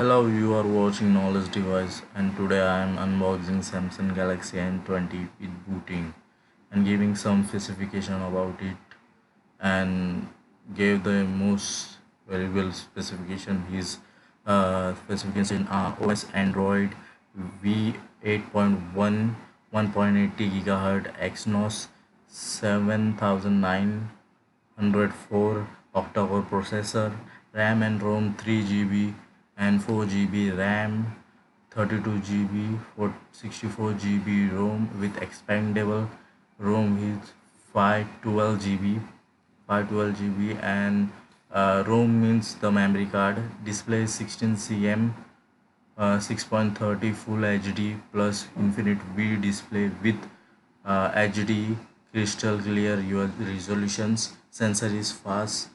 Hello, you are watching Knowledge Device, and today I am unboxing Samsung Galaxy N20 with booting and giving some specification about it and gave the most valuable specification. His specification are OS Android V 8.1 1.80 GHz Exynos 7904 octa-core processor, RAM and ROM 3 GB and 4 GB RAM, 32 GB, 64 GB ROM with expandable ROM with 512 GB, 512 GB, and ROM means the memory card. Display 16 cm, 6.30 Full HD plus Infinite V display with HD crystal clear resolutions. Sensor is fast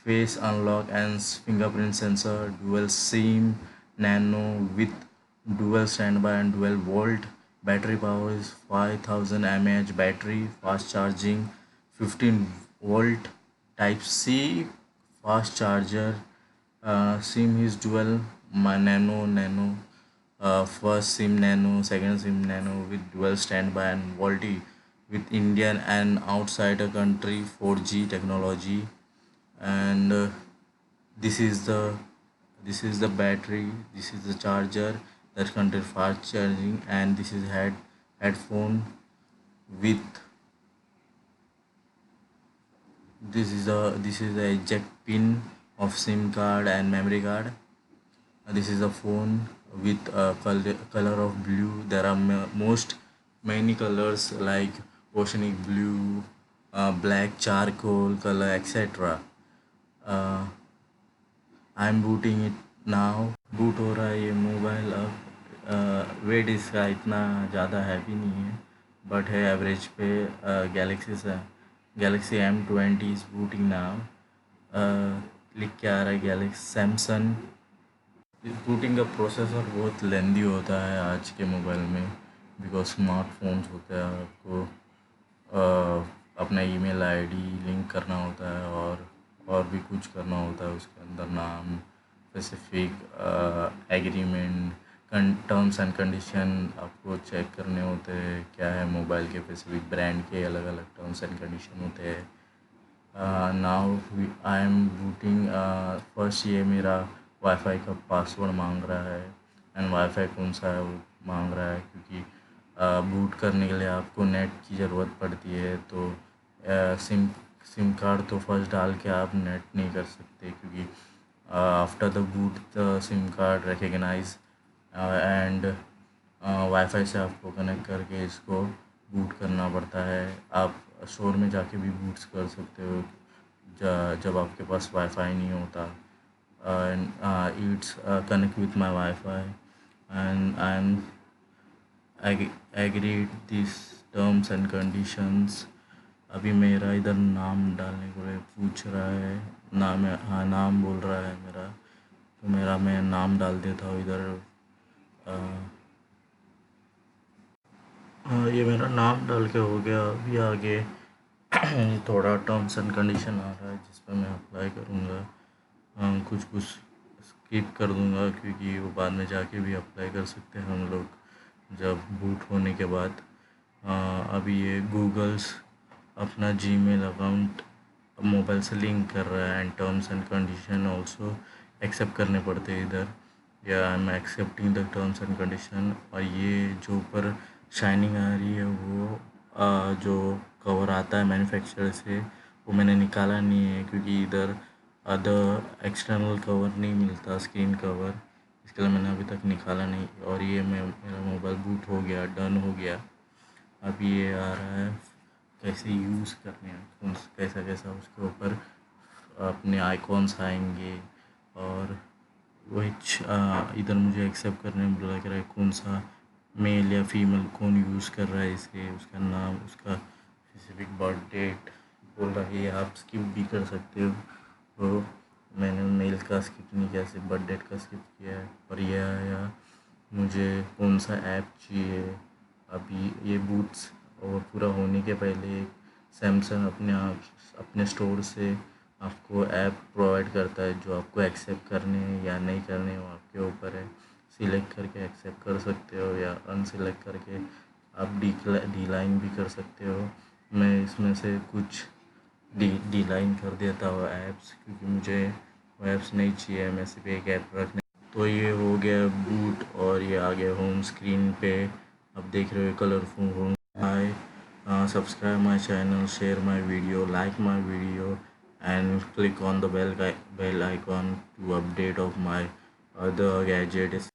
face unlock and fingerprint sensor. Dual SIM nano with dual standby and dual volt. Battery power is 5000 mAh battery. Fast charging 15 volt. Type C fast charger. SIM is dual nano. First SIM nano, second SIM nano with dual standby and VoLTE with Indian and outside a country 4G technology. And this is the battery. This is the charger that contains fast charging, and this is headphone with this is the eject pin of SIM card and memory card. This is a phone with a color of blue. There are many colors like oceanic blue, black charcoal color, etc. uh, I'm booting it now. Boot हो रहा है ये mobile अब। Wait इसका इतना ज़्यादा heavy नहीं है, बट है एवरेज पे। Galaxy M20 is booting now. लिख के आ रहा है गैलेक्सी सैमसंग। बूटिंग का प्रोसेसर बहुत लेंदी होता है आज के मोबाइल में, बिकॉज स्मार्टफोन्स होते हैं। आपको अपना ईमेल आईडी लिंक करना होता है और भी कुछ करना होता है उसके अंदर। नाम, specific agreement, terms and condition आपको चेक करने होते हैं। क्या है मोबाइल के स्पेसिफिक ब्रांड के अलग अलग टर्म्स एंड कंडीशन होते हैं। Now I am booting. First ये मेरा वाईफाई का पासवर्ड मांग रहा है, एंड वाईफाई कौन सा है वो मांग रहा है, क्योंकि बूट करने के लिए आपको नेट की ज़रूरत पड़ती है। तो सिम कार्ड तो फर्स्ट डाल के आप नेट नहीं कर सकते, क्योंकि after the boot the SIM card recognise and wifi से आपको कनेक्ट करके इसको बूट करना पड़ता है। आप स्टोर में जाके भी बूट्स कर सकते हो जब आपके पास वाईफाई नहीं होता। It's connect with my Wi-Fi, and agreed these terms and conditions। अभी मेरा इधर नाम डालने को पूछ रहा है। नाम है, हाँ नाम बोल रहा है मेरा, तो मैं नाम डाल देता हूँ इधर। ये मेरा नाम डाल के हो गया। अभी आगे थोड़ा टर्म्स एंड कंडीशन आ रहा है जिस पर मैं अप्लाई करूँगा। कुछ स्किप कर दूंगा, क्योंकि वो बाद में जाके भी अप्लाई कर सकते हैं हम लोग जब बूट होने के बाद। अभी ये गूगल्स अपना जीमेल अकाउंट मोबाइल से लिंक कर रहा है, and terms and condition also accept करने पड़ते हैं इधर। या I am accepting the terms and condition. और ये जो ऊपर शाइनिंग आ रही है वो जो कवर आता है मैन्युफैक्चरर से, वो मैंने निकाला नहीं है, क्योंकि इधर अदर एक्सटर्नल कवर नहीं मिलता, स्क्रीन कवर। इसके लिए मैंने अभी तक निकाला नहीं। और ये मेरा मोबाइल बूट हो गया, डन हो गया। अभी ये आ रहा है कैसे यूज़ करने हैं, कैसा उसके ऊपर अपने आइकॉन्स आएंगे। और वही इधर मुझे एक्सेप्ट करने में बोला रहा है कौन सा मेल या फीमेल कौन यूज़ कर रहा है इसे, उसका नाम, उसका स्पेसिफिक बर्थ डेट बोल रहा है। ये आप स्किप भी कर सकते हो। तो मैंने मेल का स्किप नहीं किया, सिर्फ बर्थ डेट का स्किप किया है। और ये आया मुझे कौन सा ऐप चाहिए। अभी ये बूट्स और पूरा होने के पहले सैमसंग अपने स्टोर से आपको ऐप प्रोवाइड करता है जो आपको एक्सेप्ट करने हैं या नहीं करने वो आपके ऊपर है। सिलेक्ट करके एक्सेप्ट कर सकते हो या अनसिलेक्ट करके आप डिलाइन भी कर सकते हो। मैं इसमें से कुछ डिलाइन कर देता हूँ ऐप्स, क्योंकि मुझे वो ऐप्स नहीं चाहिए, मैं सिर्फ एक ऐप रखने। तो ये हो गया बूट और ये आ गया होम स्क्रीन पे। अब देख रहे हो colourful home. Hi, subscribe my channel, share my video, like my video, and click on the bell icon to update of my other gadgets.